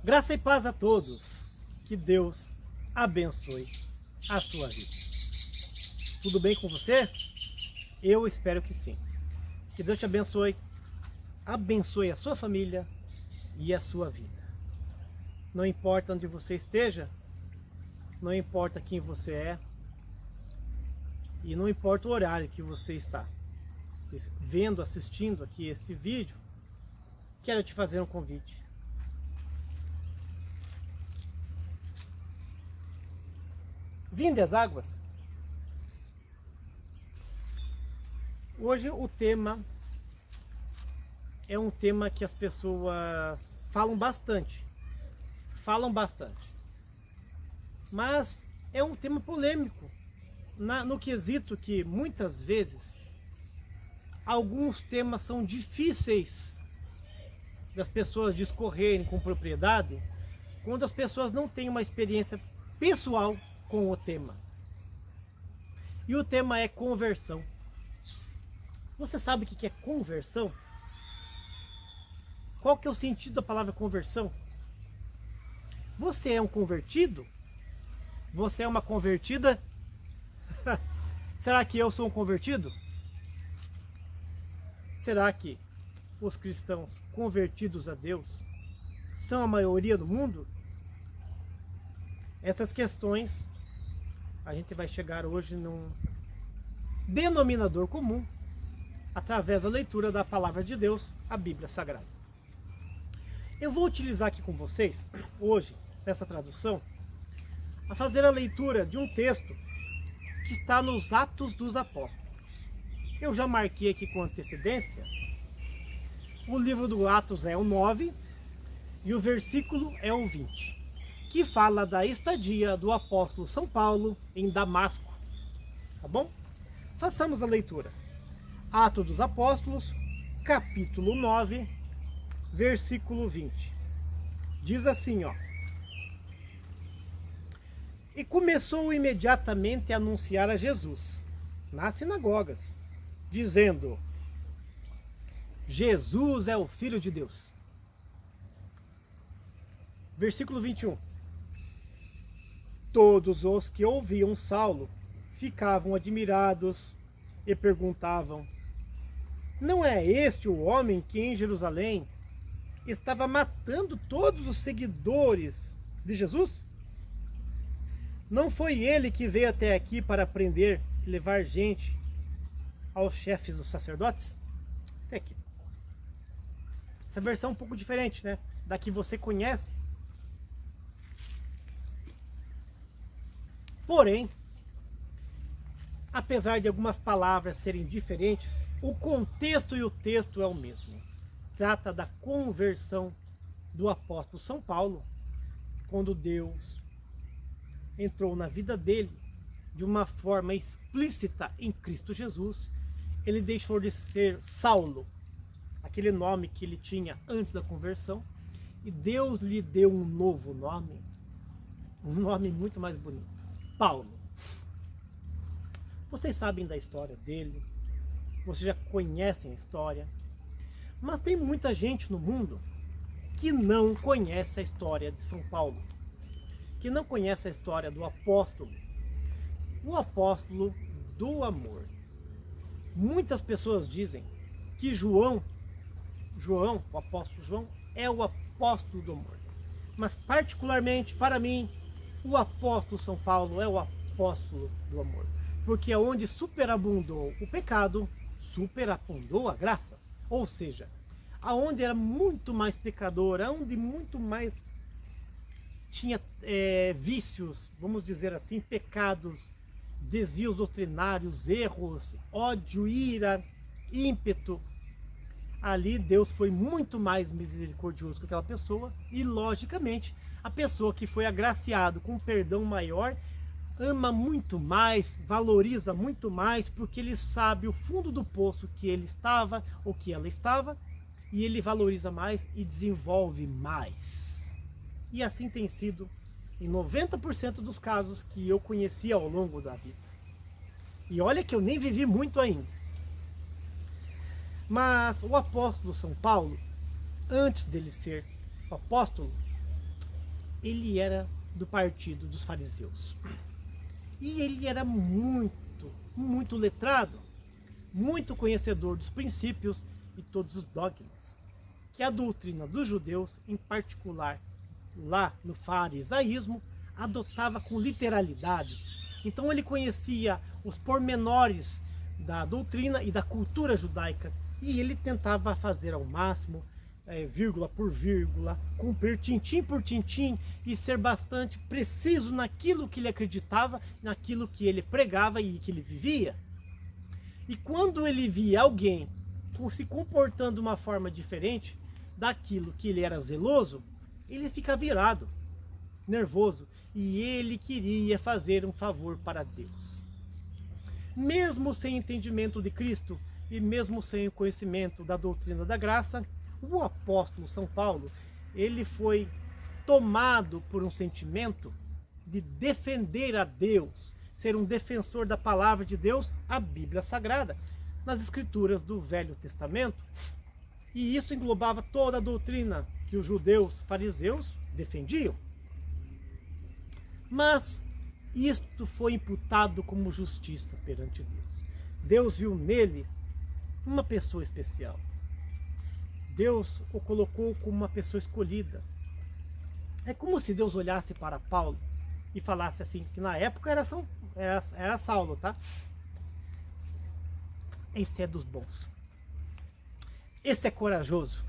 Graça e paz a todos. Que Deus abençoe a sua vida. Tudo bem com você? Eu espero que sim. Que Deus te abençoe, abençoe a sua família e a sua vida. Não importa onde você esteja, não importa quem você é e não importa o horário que você está vendo, assistindo aqui esse vídeo, quero te fazer um convite. Vinde às águas. Hoje o tema é um tema que as pessoas falam bastante. Mas é um tema polêmico, no quesito que muitas vezes alguns temas são difíceis das pessoas discorrerem com propriedade quando as pessoas não têm uma experiência pessoal com o tema. E o tema é conversão. Você sabe o que é conversão? Qual que é o sentido da palavra conversão? Você é um convertido? Você é uma convertida? Será que eu sou um convertido? Será que os cristãos convertidos a Deus são a maioria do mundo? Essas questões a gente vai chegar hoje num denominador comum através da leitura da palavra de Deus, a Bíblia Sagrada. Eu vou utilizar aqui com vocês, hoje, nessa tradução, a fazer a leitura de um texto que está nos Atos dos Apóstolos. Eu já marquei aqui com antecedência. O livro do Atos é o 9 e o versículo é o 20, que fala da estadia do apóstolo São Paulo em Damasco. Tá bom? Façamos a leitura. Atos dos Apóstolos, capítulo 9, versículo 20. Diz assim, ó. E começou imediatamente a anunciar a Jesus nas sinagogas, dizendo: Jesus é o Filho de Deus. Versículo 21. Todos os que ouviam Saulo ficavam admirados e perguntavam: não é este o homem que em Jerusalém estava matando todos os seguidores de Jesus? Não foi ele que veio até aqui para prender e levar gente aos chefes dos sacerdotes? Até aqui. Essa versão é um pouco diferente, né? Da que você conhece. Porém, apesar de algumas palavras serem diferentes, o contexto e o texto é o mesmo. Trata da conversão do apóstolo São Paulo, quando Deus entrou na vida dele de uma forma explícita em Cristo Jesus. Ele deixou de ser Saulo, aquele nome que ele tinha antes da conversão, e Deus lhe deu um novo nome, um nome muito mais bonito: Paulo. Vocês sabem da história dele, vocês já conhecem a história, mas tem muita gente no mundo que não conhece a história de São Paulo, que não conhece a história do apóstolo, o apóstolo do amor. Muitas pessoas dizem que João, o apóstolo João, é o apóstolo do amor. Mas particularmente para mim, o apóstolo São Paulo é o apóstolo do amor. Porque onde superabundou o pecado, superabundou a graça. Ou seja, aonde era muito mais pecador, aonde muito mais tinha vícios, vamos dizer assim, pecados, desvios doutrinários, erros, ódio, ira, ímpeto, ali Deus foi muito mais misericordioso com aquela pessoa. E logicamente a pessoa que foi agraciado com um perdão maior ama muito mais, valoriza muito mais, porque ele sabe o fundo do poço que ele estava ou que ela estava, e ele valoriza mais e desenvolve mais. E assim tem sido em 90% dos casos que eu conheci ao longo da vida. E olha que eu nem vivi muito ainda. Mas o apóstolo São Paulo, antes dele ser apóstolo, ele era do partido dos fariseus. E ele era muito letrado, muito conhecedor dos princípios e todos os dogmas, que a doutrina dos judeus, em particular lá no farisaísmo, adotava com literalidade. Então ele conhecia os pormenores da doutrina e da cultura judaica, e ele tentava fazer ao máximo, vírgula por vírgula, cumprir tintim por tintim e ser bastante preciso naquilo que ele acreditava, naquilo que ele pregava e que ele vivia. E quando ele via alguém se comportando de uma forma diferente daquilo que ele era zeloso, ele fica virado, nervoso, e ele queria fazer um favor para Deus. Mesmo sem entendimento de Cristo e mesmo sem o conhecimento da doutrina da graça, o apóstolo São Paulo, ele foi tomado por um sentimento de defender a Deus, ser um defensor da palavra de Deus, a Bíblia Sagrada, nas escrituras do Velho Testamento. E isso englobava toda a doutrina que os judeus fariseus defendiam. Mas isto foi imputado como justiça perante Deus. Deus viu nele uma pessoa especial. Deus o colocou como uma pessoa escolhida. É como se Deus olhasse para Paulo e falasse assim, que na época era Saulo, tá? Esse é dos bons. Esse é corajoso.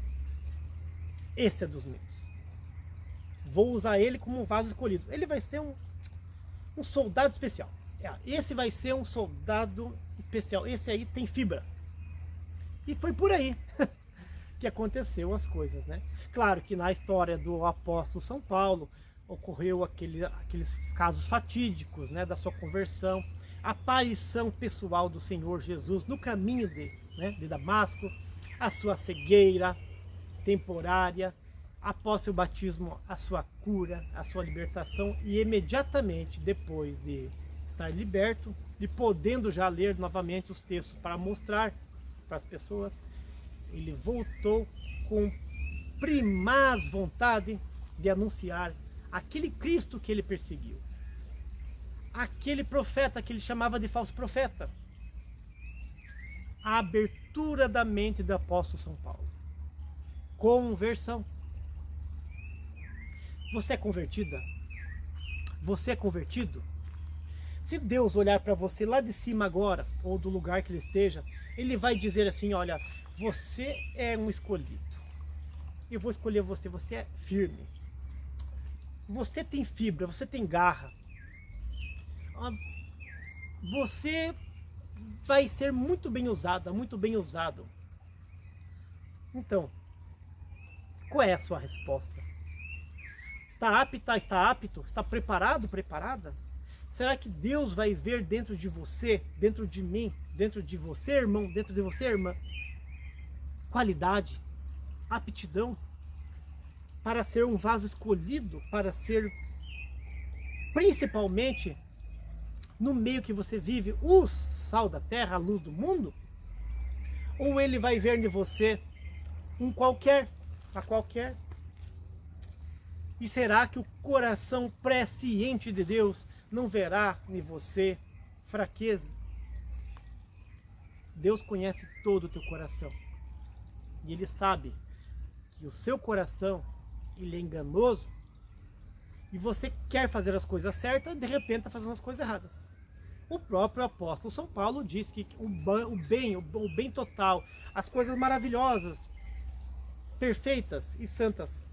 Esse é dos meus. Vou usar ele como um vaso escolhido. Ele vai ser um soldado especial. Esse vai ser um soldado especial. Esse aí tem fibra. E foi por aí que aconteceu as coisas, né? Claro que na história do apóstolo São Paulo ocorreu aqueles casos fatídicos, né, da sua conversão, a aparição pessoal do Senhor Jesus no caminho de Damasco, a sua cegueira temporária, após seu batismo, a sua cura, a sua libertação, e imediatamente depois de estar liberto, de podendo já ler novamente os textos para mostrar para as pessoas, ele voltou com primaz vontade de anunciar aquele Cristo que ele perseguiu, aquele profeta que ele chamava de falso profeta. A abertura da mente do apóstolo São Paulo. Conversão. Você é convertida? Você é convertido? Se Deus olhar para você lá de cima agora, ou do lugar que ele esteja, ele vai dizer assim, olha, você é um escolhido. Eu vou escolher você, você é firme. Você tem fibra, você tem garra. Você vai ser muito bem usada, muito bem usado. Então, qual é a sua resposta? Está apta, está apto? Está preparado, preparada? Será que Deus vai ver dentro de você, dentro de mim, dentro de você, irmão, dentro de você, irmã, qualidade, aptidão para ser um vaso escolhido, para ser principalmente no meio que você vive, o sal da terra, a luz do mundo? Ou ele vai ver em você um qualquer, a qualquer? E será que o coração presciente de Deus não verá em você fraqueza? Deus conhece todo o teu coração. E Ele sabe que o seu coração, ele é enganoso. E você quer fazer as coisas certas e de repente está fazendo as coisas erradas. O próprio apóstolo São Paulo diz que o bem total, as coisas maravilhosas, perfeitas e santas,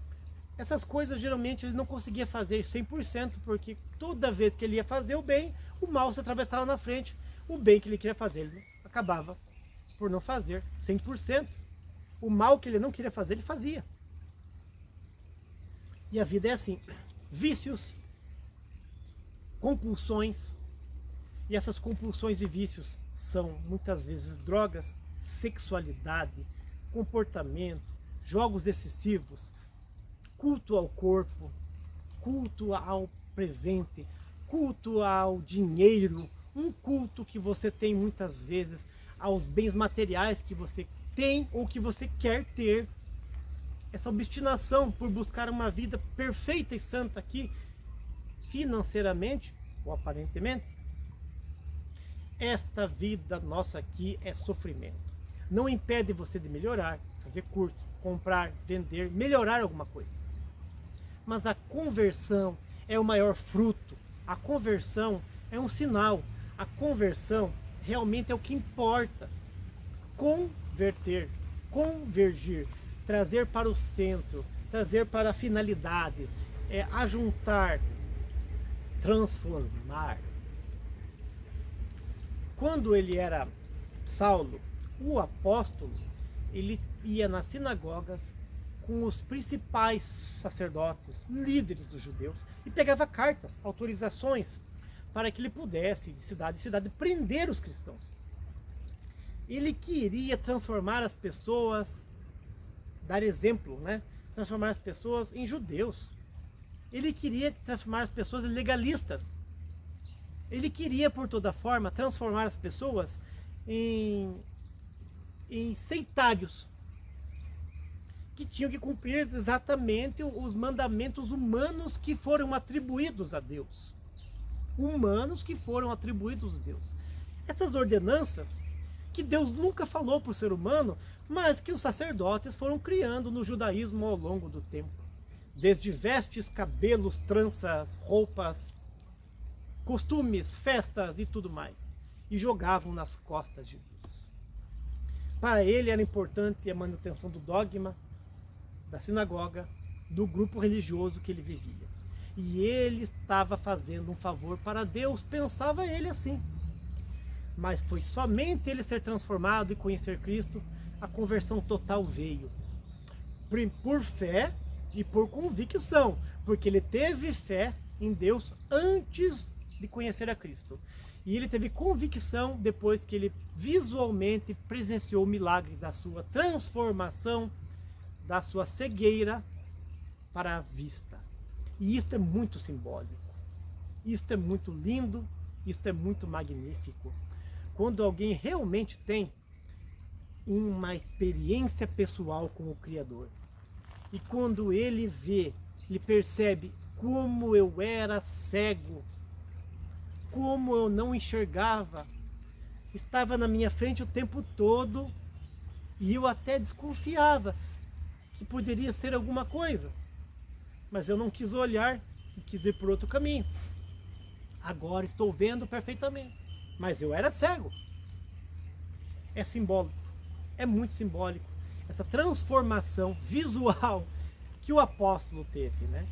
essas coisas geralmente ele não conseguia fazer 100%, porque toda vez que ele ia fazer o bem, o mal se atravessava na frente. O bem que ele queria fazer, ele acabava por não fazer 100%. O mal que ele não queria fazer, ele fazia. E a vida é assim, vícios, compulsões, e essas compulsões e vícios são muitas vezes drogas, sexualidade, comportamento, jogos excessivos, culto ao corpo, culto ao presente, culto ao dinheiro, um culto que você tem muitas vezes aos bens materiais que você tem ou que você quer ter. essa obstinação por buscar uma vida perfeita e santa aqui, financeiramente ou aparentemente, esta vida nossa aqui é sofrimento. Não impede você de melhorar, fazer curso, comprar, vender, melhorar alguma coisa. Mas a conversão é o maior fruto. A conversão é um sinal. A conversão realmente é o que importa. Converter, convergir, trazer para o centro, trazer para a finalidade, ajuntar, transformar. Quando ele era Saulo, o apóstolo, ele ia nas sinagogas com os principais sacerdotes, líderes dos judeus, e pegava cartas, autorizações, para que ele pudesse, de cidade em cidade, prender os cristãos. Ele queria transformar as pessoas, dar exemplo, né? Transformar as pessoas em judeus. Ele queria transformar as pessoas em legalistas. Ele queria, por toda forma, transformar as pessoas em sectários, que tinham que cumprir exatamente os mandamentos humanos que foram atribuídos a Deus. Humanos que foram atribuídos a Deus. Essas ordenanças que Deus nunca falou para o ser humano, mas que os sacerdotes foram criando no judaísmo ao longo do tempo. Desde vestes, cabelos, tranças, roupas, costumes, festas e tudo mais. E jogavam nas costas de Deus. Para ele era importante a manutenção do dogma, da sinagoga, do grupo religioso que ele vivia. E ele estava fazendo um favor para Deus, pensava ele assim. Mas foi somente ele ser transformado e conhecer Cristo, a conversão total veio. Por fé e por convicção, porque ele teve fé em Deus antes de conhecer a Cristo. E ele teve convicção depois que ele visualmente presenciou o milagre da sua transformação, da sua cegueira para a vista. E isto é muito simbólico. Isto é muito lindo, isto é muito magnífico. Quando alguém realmente tem uma experiência pessoal com o Criador. E quando ele vê, ele percebe como eu era cego, como eu não enxergava, estava na minha frente o tempo todo e eu até desconfiava que poderia ser alguma coisa, mas eu não quis olhar e quis ir por outro caminho. Agora estou vendo perfeitamente, mas eu era cego. É simbólico, é muito simbólico essa transformação visual que o apóstolo teve, né?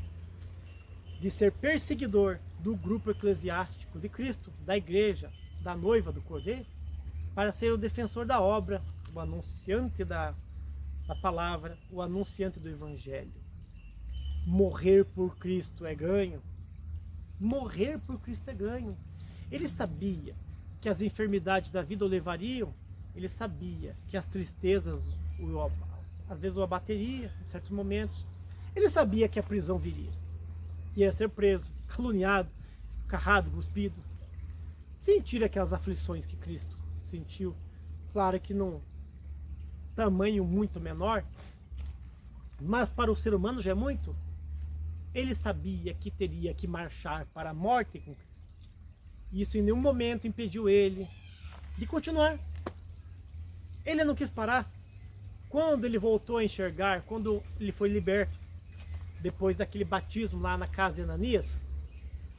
De ser perseguidor do grupo eclesiástico de Cristo, da igreja, da noiva do Cordeiro, para ser o defensor da obra, o anunciante da palavra, o anunciante do Evangelho. Morrer por Cristo é ganho. Morrer por Cristo é ganho. Ele sabia que as enfermidades da vida o levariam, ele sabia que as tristezas às vezes o abateria em certos momentos. Ele sabia que a prisão viria, que ia ser preso, caluniado, escarrado, cuspido. Sentir aquelas aflições que Cristo sentiu, claro que num tamanho muito menor, mas para o ser humano já é muito. Ele sabia que teria que marchar para a morte com Cristo. Isso em nenhum momento impediu ele de continuar. Ele não quis parar. Quando ele voltou a enxergar, quando ele foi liberto, depois daquele batismo lá na casa de Ananias,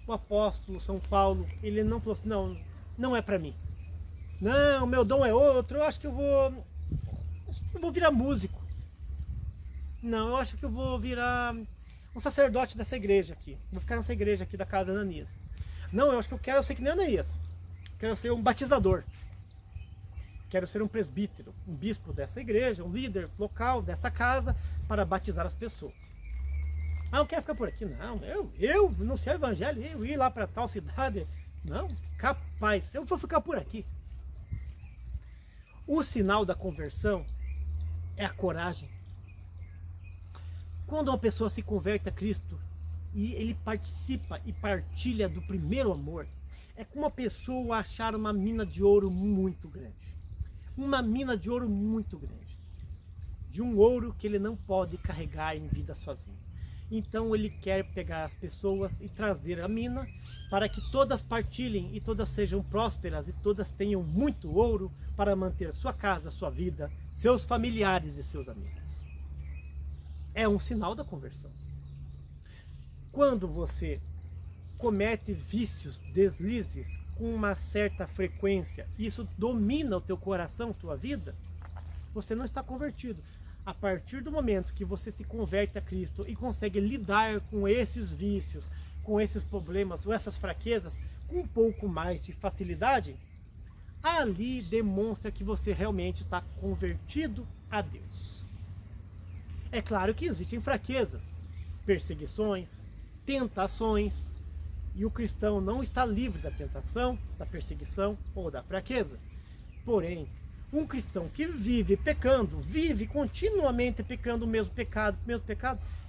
o apóstolo São Paulo, ele não falou assim, não é para mim. Não, meu dom é outro, eu acho que eu vou virar músico. Não, eu acho que eu vou virar um sacerdote dessa igreja aqui. Vou ficar nessa igreja aqui da casa de Ananias. Não, eu acho que eu quero ser que nem Ananias. Quero ser um batizador. Quero ser um presbítero, um bispo dessa igreja, um líder local dessa casa para batizar as pessoas. Ah, eu quero ficar por aqui. Não, eu não sei o evangelho, eu ir lá para tal cidade. Não, capaz, eu vou ficar por aqui. O sinal da conversão é a coragem. Quando uma pessoa se converte a Cristo e ele participa e partilha do primeiro amor, é como uma pessoa achar uma mina de ouro muito grande. Uma mina de ouro muito grande. de um ouro que ele não pode carregar em vida sozinho. Então ele quer pegar as pessoas e trazer a mina para que todas partilhem e todas sejam prósperas e todas tenham muito ouro para manter sua casa, sua vida, seus familiares e seus amigos. É um sinal da conversão. Quando você comete vícios, deslizes com uma certa frequência, isso domina o teu coração, tua vida, você não está convertido. A partir do momento que você se converte a Cristo e consegue lidar com esses vícios, com esses problemas, com essas fraquezas, com um pouco mais de facilidade, ali demonstra que você realmente está convertido a Deus. É claro que existem fraquezas, perseguições, tentações, e o cristão não está livre da tentação, da perseguição ou da fraqueza. Porém, um cristão que vive pecando, vive continuamente pecando o mesmo pecado,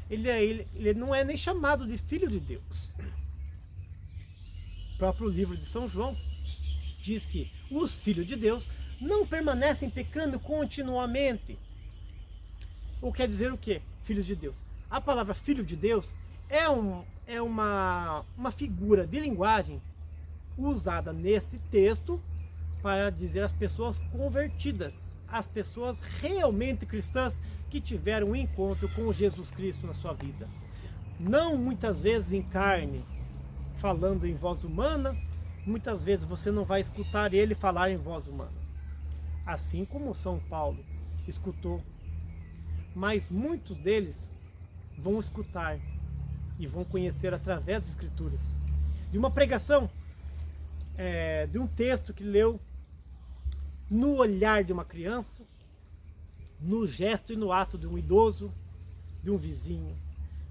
ele não é nem chamado de filho de Deus. O próprio livro de São João diz que os filhos de Deus não permanecem pecando continuamente. Ou quer dizer o quê? Filhos de Deus. A palavra filho de Deus é uma figura de linguagem usada nesse texto para dizer as pessoas convertidas, as pessoas realmente cristãs que tiveram um encontro com Jesus Cristo na sua vida. Não muitas vezes em carne, falando em voz humana, muitas vezes você não vai escutar ele falar em voz humana. Assim como São Paulo escutou, mas muitos deles vão escutar e vão conhecer através das Escrituras, de uma pregação, de um texto que leu, no olhar de uma criança, no gesto e no ato de um idoso, de um vizinho.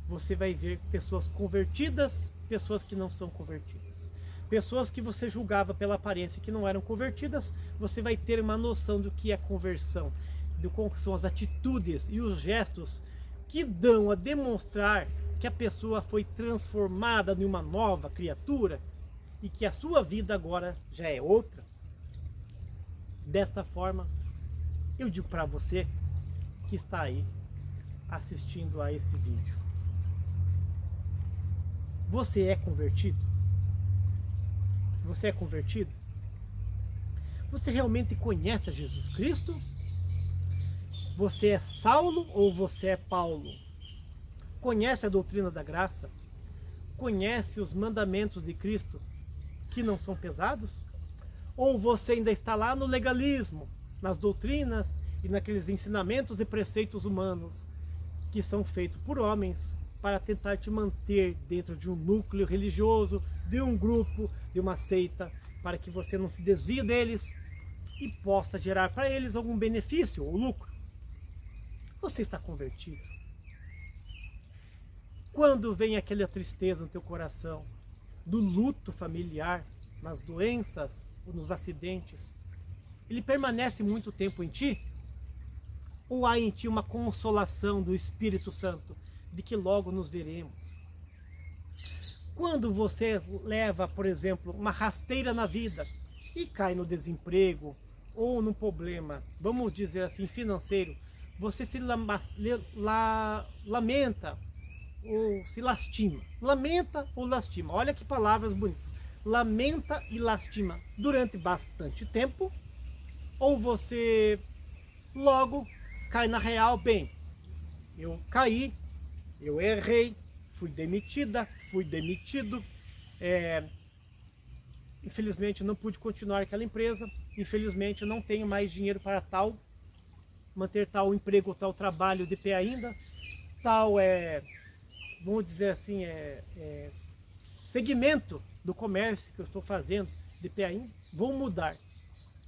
Você vai ver pessoas convertidas, pessoas que não são convertidas. Pessoas que você julgava pela aparência que não eram convertidas, você vai ter uma noção do que é conversão, de como são as atitudes e os gestos que dão a demonstrar que a pessoa foi transformada em uma nova criatura e que a sua vida agora já é outra. Desta forma, eu digo para você que está aí assistindo a este vídeo: você é convertido? Você é convertido? Você realmente conhece a Jesus Cristo? Você é Saulo ou você é Paulo? Conhece a doutrina da graça? Conhece os mandamentos de Cristo que não são pesados? Ou você ainda está lá no legalismo, nas doutrinas e naqueles ensinamentos e preceitos humanos que são feitos por homens para tentar te manter dentro de um núcleo religioso, de um grupo, de uma seita, para que você não se desvie deles e possa gerar para eles algum benefício ou lucro? Você está convertido? Quando vem aquela tristeza no teu coração, do luto familiar, nas doenças, nos acidentes, ele permanece muito tempo em ti? Ou há em ti uma consolação do Espírito Santo de que logo nos veremos? Quando você leva, por exemplo, uma rasteira na vida e cai no desemprego ou num problema, vamos dizer assim, financeiro, você se lamenta ou se lastima. Lamenta ou lastima. Olha que palavras bonitas. Lamenta e lastima durante bastante tempo, ou você logo cai na real: bem, eu caí, eu errei, fui demitida, fui demitido, infelizmente não pude continuar aquela empresa, infelizmente não tenho mais dinheiro para manter tal emprego ou tal trabalho de pé ainda, vamos dizer assim, segmento do comércio que eu estou fazendo de pé ainda, vou mudar.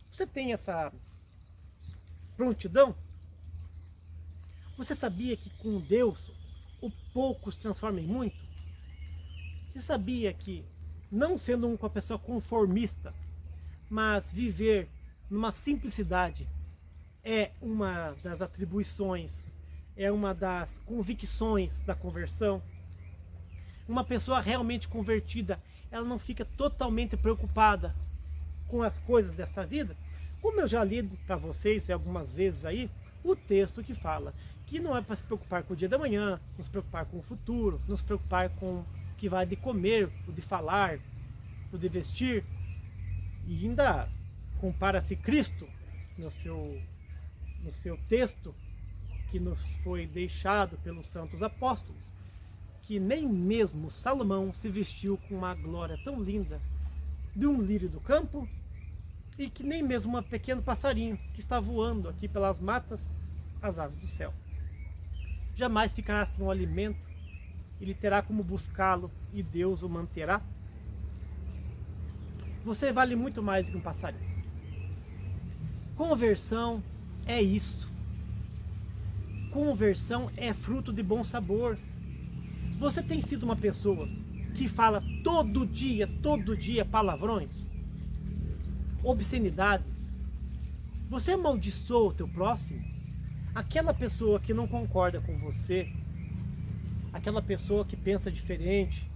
Você tem essa prontidão? Você sabia que com Deus o pouco se transforma em muito? Você sabia que, não sendo uma pessoa conformista, mas viver numa simplicidade é uma das atribuições, é uma das convicções da conversão? Uma pessoa realmente convertida, ela não fica totalmente preocupada com as coisas dessa vida. Como eu já li para vocês algumas vezes aí, o texto que fala que não é para se preocupar com o dia da manhã, não se preocupar com o futuro, não se preocupar com o que vai de comer, o de falar, o de vestir, e ainda compara-se Cristo no seu texto que nos foi deixado pelos santos apóstolos, que nem mesmo Salomão se vestiu com uma glória tão linda de um lírio do campo, e que nem mesmo um pequeno passarinho que está voando aqui pelas matas, as aves do céu. Jamais ficará sem um alimento, ele terá como buscá-lo e Deus o manterá. Você vale muito mais do que um passarinho. Conversão é isso. Conversão é fruto de bom sabor. Você tem sido uma pessoa que fala todo dia palavrões, obscenidades? Você amaldiçoa o teu próximo? Aquela pessoa que não concorda com você, aquela pessoa que pensa diferente,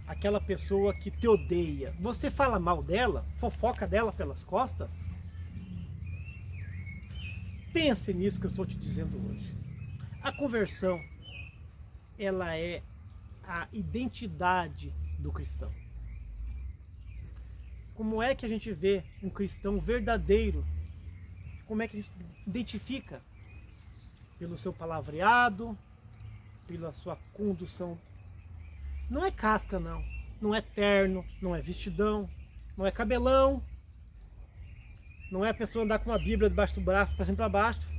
aquela pessoa que te odeia, você fala mal dela, fofoca dela pelas costas? Pense nisso que eu estou te dizendo hoje. A conversão, ela é a identidade do cristão. Como é que a gente vê um cristão verdadeiro? Como é que a gente identifica? Pelo seu palavreado, pela sua condução. Não é casca, não. Não é terno, não é vestidão, não é cabelão. Não é a pessoa andar com uma Bíblia debaixo do braço para cima e para baixo,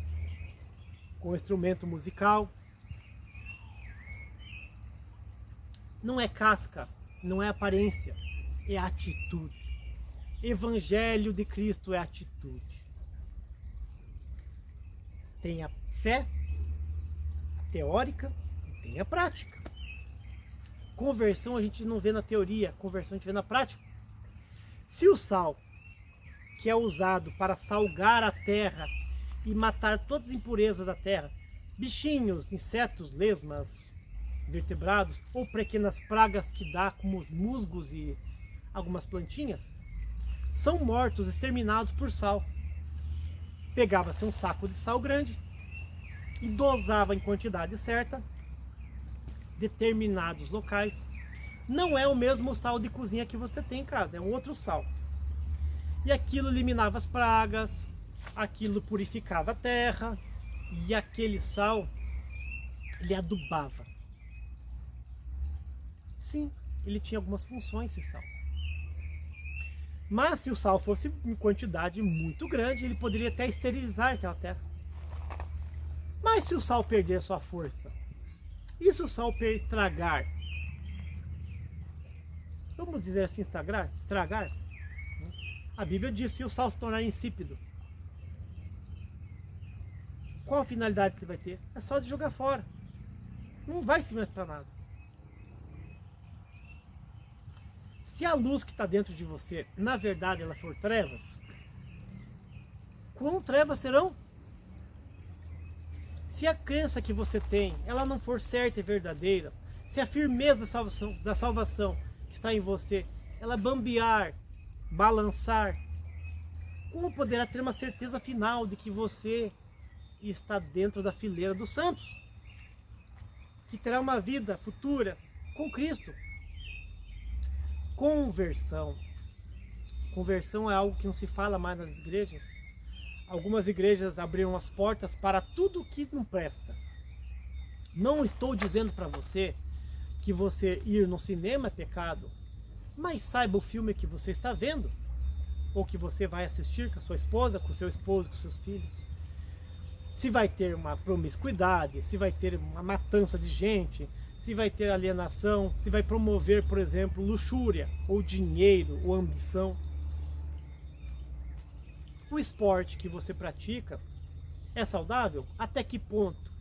com um instrumento musical. Não é casca, não é aparência, é atitude. Evangelho de Cristo é atitude. Tem a fé, a teórica, e tem a prática. Conversão a gente não vê na teoria, conversão a gente vê na prática. Se o sal, que é usado para salgar a terra e matar todas as impurezas da terra, bichinhos, insetos, lesmas, vertebrados ou pequenas pragas que dá, como os musgos e algumas plantinhas, são mortos, exterminados por sal. Pegava-se um saco de sal grande e dosava em quantidade certa determinados locais. Não é o mesmo sal de cozinha que você tem em casa, é um outro sal. E aquilo eliminava as pragas, aquilo purificava a terra, e aquele sal, ele adubava. Sim, ele tinha algumas funções, esse sal. Mas se o sal fosse em quantidade muito grande, ele poderia até esterilizar aquela terra. Mas se o sal perder a sua força, e se o sal estragar? Vamos dizer assim, estragar? A Bíblia diz: se o sal se tornar insípido, qual a finalidade que vai ter? É só de jogar fora. Não vai se mais para nada. Se a luz que está dentro de você, na verdade, ela for trevas, quão trevas serão? Se a crença que você tem, ela não for certa e verdadeira, se a firmeza da salvação que está em você, ela bambear, balançar, como poderá ter uma certeza final de que você está dentro da fileira dos santos, que terá uma vida futura com Cristo? Conversão. Conversão é algo que não se fala mais nas igrejas. Algumas igrejas abriram as portas para tudo que não presta. Não estou dizendo para você que você ir no cinema é pecado, mas saiba o filme que você está vendo, ou que você vai assistir com a sua esposa, com o seu esposo, com os seus filhos. Se vai ter uma promiscuidade, se vai ter uma matança de gente, se vai ter alienação, se vai promover, por exemplo, luxúria, ou dinheiro, ou ambição. O esporte que você pratica é saudável? Até que ponto?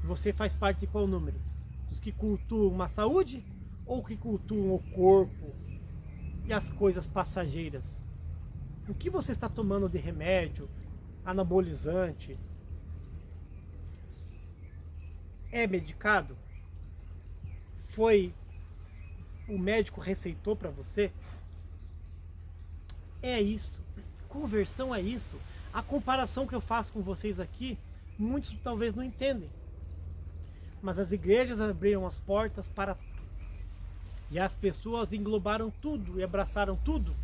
Você faz parte de qual número? Dos que cultuam uma saúde ou que cultuam o corpo e as coisas passageiras? O que você está tomando de remédio, anabolizante? É medicado? O médico receitou para você? É isso. Conversão é isso. A comparação que eu faço com vocês aqui, muitos talvez não entendem. Mas as igrejas abriram as portas para tudo. E as pessoas englobaram tudo e abraçaram tudo.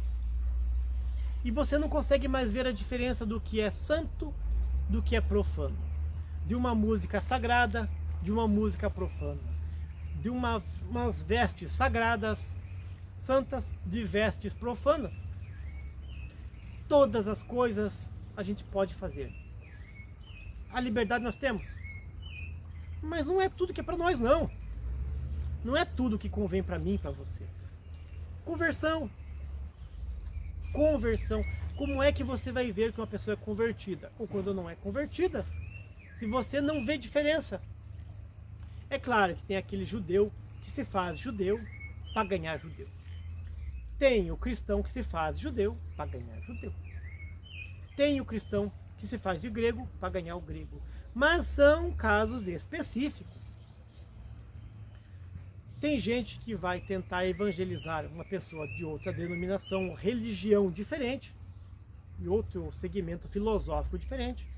E você não consegue mais ver a diferença do que é santo do que é profano. De uma música sagrada, de uma música profana. De umas vestes sagradas, santas, de vestes profanas. Todas as coisas a gente pode fazer. A liberdade nós temos. Mas não é tudo que é para nós, não. Não é tudo que convém para mim e para você. Conversão. Conversão. Como é que você vai ver que uma pessoa é convertida? Ou quando não é convertida? Se você não vê diferença. É claro que tem aquele judeu que se faz judeu para ganhar judeu. Tem o cristão que se faz judeu para ganhar judeu. Tem o cristão que se faz de grego para ganhar o grego. Mas são casos específicos. Tem gente que vai tentar evangelizar uma pessoa de outra denominação, religião diferente, e outro segmento filosófico diferente,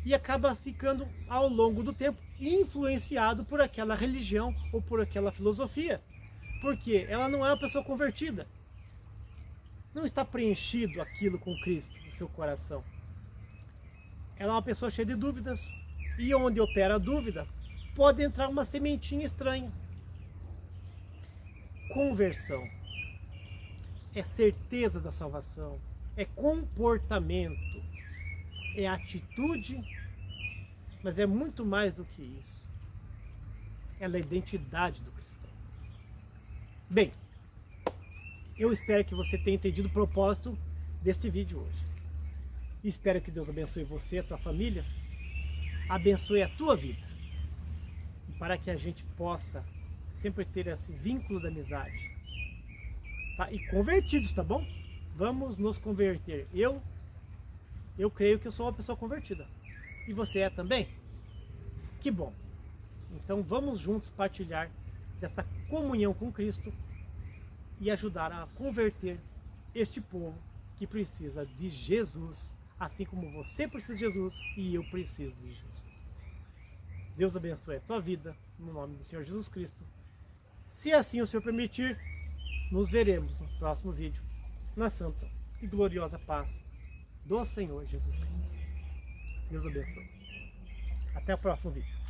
e acaba ficando, ao longo do tempo, influenciado por aquela religião ou por aquela filosofia. Porque ela não é uma pessoa convertida. Não está preenchido aquilo com Cristo no seu coração. Ela é uma pessoa cheia de dúvidas. E onde opera a dúvida, pode entrar uma sementinha estranha. Conversão é certeza da salvação, é comportamento, é atitude, mas é muito mais do que isso. Ela é a identidade do cristão. Bem, eu espero que você tenha entendido o propósito deste vídeo hoje. Espero que Deus abençoe você, a tua família, abençoe a tua vida. E para que a gente possa sempre ter esse vínculo da amizade. Tá? E convertidos, tá bom? Vamos nos converter. Eu creio que eu sou uma pessoa convertida. E você é também? Que bom. Então vamos juntos partilhar dessa comunhão com Cristo e ajudar a converter este povo que precisa de Jesus, assim como você precisa de Jesus e eu preciso de Jesus. Deus abençoe a tua vida, no nome do Senhor Jesus Cristo. Se assim o Senhor permitir, nos veremos no próximo vídeo, na santa e gloriosa paz do Senhor Jesus Cristo. Deus abençoe. Até o próximo vídeo.